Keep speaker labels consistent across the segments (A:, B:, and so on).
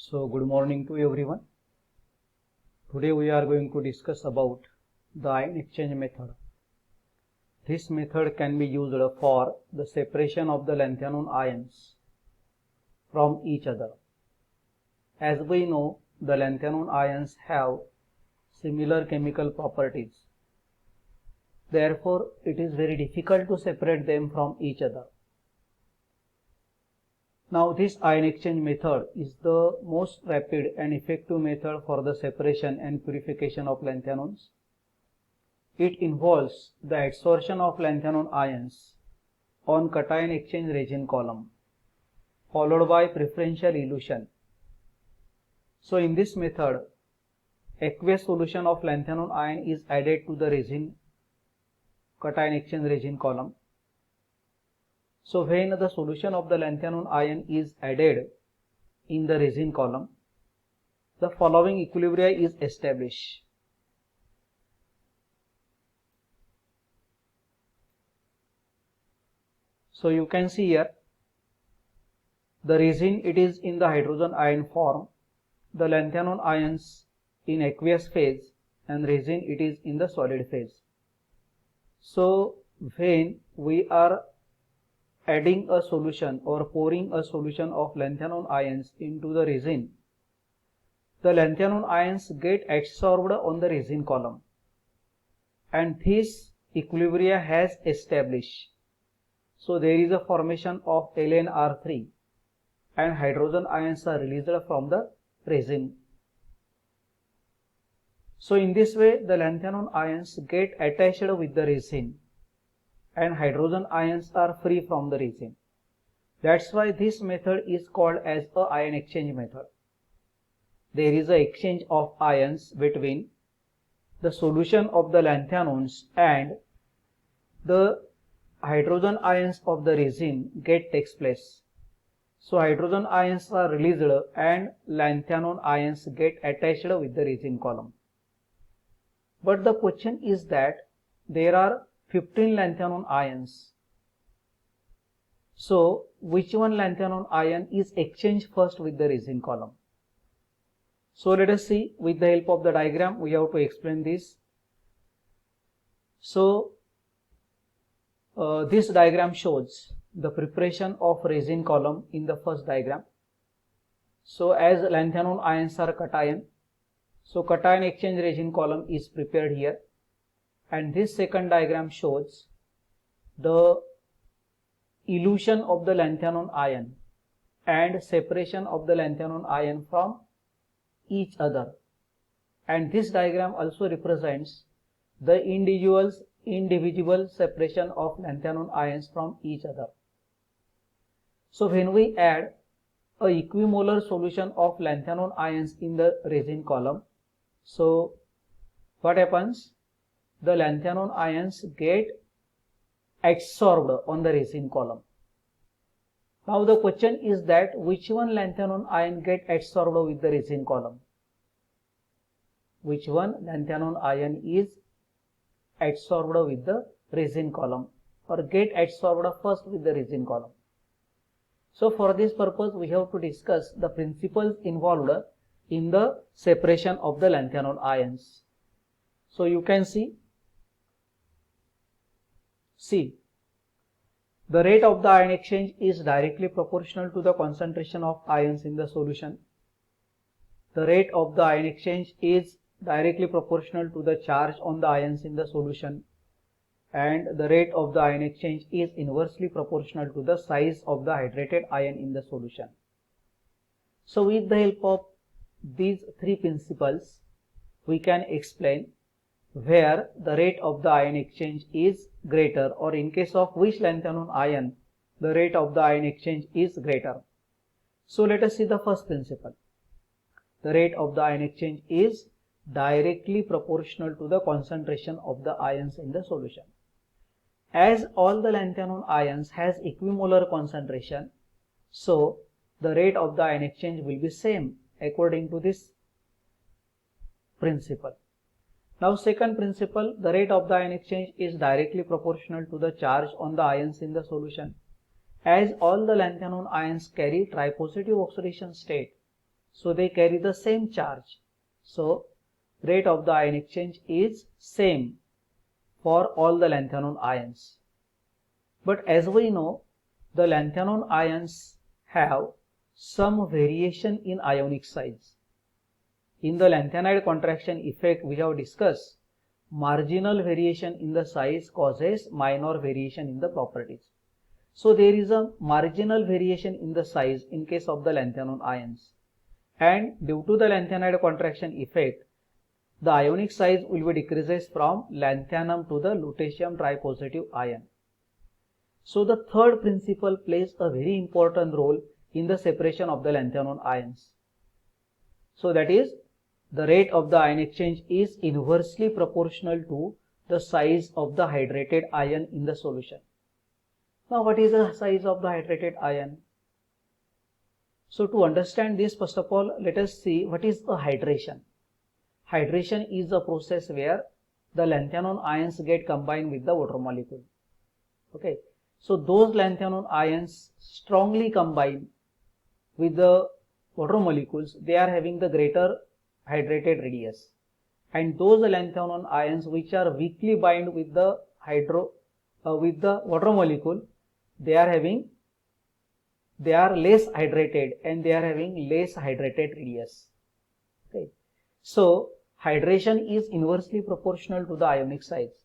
A: So good morning to everyone. Today we are going to discuss about the ion exchange method. This method can be used for the separation of the lanthanum ions from each other. As we know, the lanthanum ions have similar chemical properties. Therefore, it is very difficult to separate them from each other. Now, this ion exchange method is the most rapid and effective method for the separation and purification of lanthanums. It involves the adsorption of lanthanum ions on cation exchange resin column, followed by preferential elution. So, in this method, aqueous solution of lanthanum ion is added to the resin cation exchange resin column. So when the solution of the lanthanum ion is added in the resin column, the following equilibria is established. So you can see here, the resin it is in the hydrogen ion form, the lanthanum ions in aqueous phase, and resin it is in the solid phase. So when we are adding a solution or pouring a solution of lanthanum ions into the resin, the lanthanum ions get adsorbed on the resin column, and this equilibria has established. So there is a formation of LNR3 and hydrogen ions are released from the resin. So in this way, the lanthanum ions get attached with the resin and hydrogen ions are free from the resin. That's why this method is called as a ion exchange method. There is an exchange of ions between the solution of the lanthanums and the hydrogen ions of the resin takes place. So hydrogen ions are released and lanthanum ions get attached with the resin column. But the question is that there are 15 lanthanum ions. So which one lanthanum ion is exchanged first with the resin column? So let us see, with the help of the diagram we have to explain this. So this diagram shows the preparation of resin column in the first diagram. So as lanthanum ions are cation, so cation exchange resin column is prepared here. And this second diagram shows the elution of the lanthanum ion and separation of the lanthanum ion from each other. And this diagram also represents the indivisible separation of lanthanum ions from each other. So when we add a equimolar solution of lanthanum ions in the resin column, so what happens? The lanthanum ions get adsorbed on the resin column. Now the question is that which one lanthanum ion get adsorbed with the resin column? Which one lanthanum ion is adsorbed with the resin column or get adsorbed first with the resin column? So for this purpose we have to discuss the principles involved in the separation of the lanthanum ions. So you can see, the rate of the ion exchange is directly proportional to the concentration of ions in the solution. The rate of the ion exchange is directly proportional to the charge on the ions in the solution, and the rate of the ion exchange is inversely proportional to the size of the hydrated ion in the solution. So with the help of these three principles, we can explain where the rate of the ion exchange is greater, or in case of which lanthanum ion the rate of the ion exchange is greater. So let us see the first principle. The rate of the ion exchange is directly proportional to the concentration of the ions in the solution. As all the lanthanum ions has equimolar concentration, so the rate of the ion exchange will be same according to this principle. Now second principle, the rate of the ion exchange is directly proportional to the charge on the ions in the solution. As all the lanthanum ions carry tripositive oxidation state, So they carry the same charge. So rate of the ion exchange is same for all the lanthanum ions. But as we know, the lanthanum ions have some variation in ionic size. In the lanthanide contraction effect we have discussed, marginal variation in the size causes minor variation in the properties. So there is a marginal variation in the size in case of the lanthanum ions, and due to the lanthanide contraction effect, the ionic size will be decreases from lanthanum to the lutetium tripositive ion. So the third principle plays a very important role in the separation of the lanthanum ions. So that is, the rate of the ion exchange is inversely proportional to the size of the hydrated ion in the solution. Now what is the size of the hydrated ion? So to understand this, first of all, let us see what is a hydration. Hydration is a process where the lanthanum ions get combined with the water molecule. Okay, so those lanthanum ions strongly combine with the water molecules, they are having the greater hydrated radius, and those lanthanum ions which are weakly bind with the water molecule, they are less hydrated and they are having less hydrated radius. Okay, so hydration is inversely proportional to the ionic size.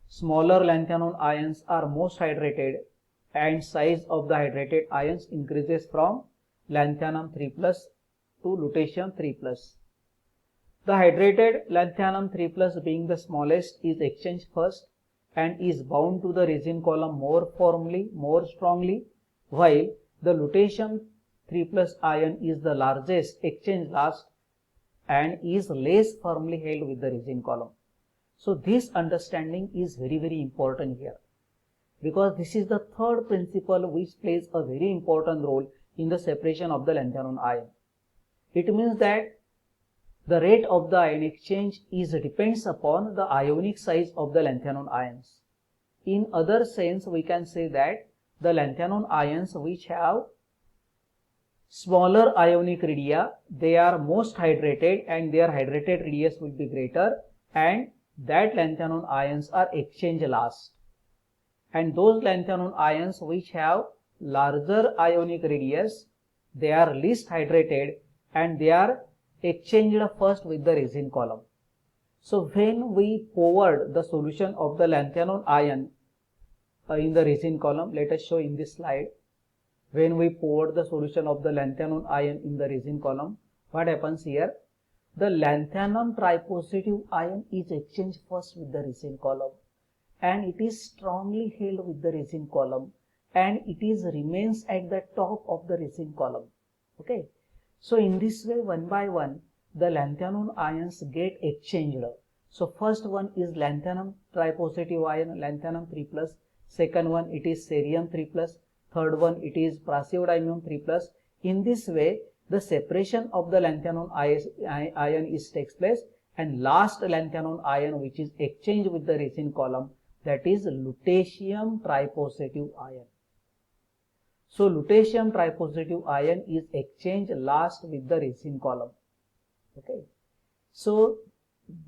A: Smaller lanthanum ions are most hydrated, and size of the hydrated ions increases from lanthanum 3+ to lutetium 3+. The hydrated lanthanum 3+ being the smallest is exchanged first and is bound to the resin column more strongly, while the lutetium 3+ ion is the largest, exchanged last, and is less firmly held with the resin column. So this understanding is very important here, because this is the third principle which plays a very important role in the separation of the lanthanum ion. It means that the rate of the ion exchange depends upon the ionic size of the lanthanum ions. In other sense, we can say that the lanthanum ions which have smaller ionic radii, they are most hydrated and their hydrated radius will be greater, and that lanthanum ions are exchanged last. And those lanthanum ions which have larger ionic radius, they are least hydrated and they are exchanged first with the resin column. So when we poured the solution of the lanthanum ion in the resin column, let us show in this slide. When we poured the solution of the lanthanum ion in the resin column, what happens here? The lanthanum tripositive ion is exchanged first with the resin column, and it is strongly held with the resin column, and it remains at the top of the resin column. Okay, so in this way, one by one, the lanthanum ions get exchanged. So first one is lanthanum tripositive ion, lanthanum 3+. Second one, it is cerium 3+. Third one, it is praseodymium 3+. In this way, the separation of the lanthanum ion takes place, and last lanthanum ion which is exchanged with the resin column, that is lutetium tripositive ion. So lutetium tripositive ion is exchanged last with the resin column. Okay, so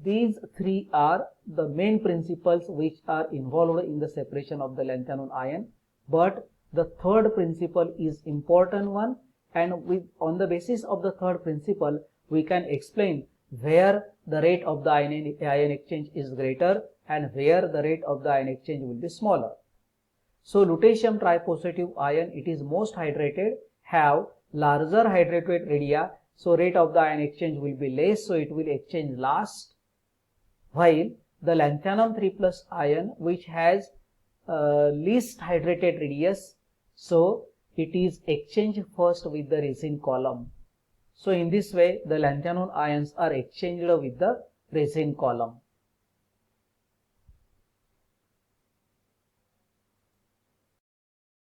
A: these three are the main principles which are involved in the separation of the lanthanum ion, but the third principle is important one, and on the basis of the third principle we can explain where the rate of the ion exchange is greater and where the rate of the ion exchange will be smaller. So lutetium tripositive ion, it is most hydrated, have larger hydrated radii, so rate of the ion exchange will be less, so it will exchange last, while the lanthanum 3+ ion which has least hydrated radius, so it is exchanged first with the resin column. So in this way, the lanthanum ions are exchanged with the resin column.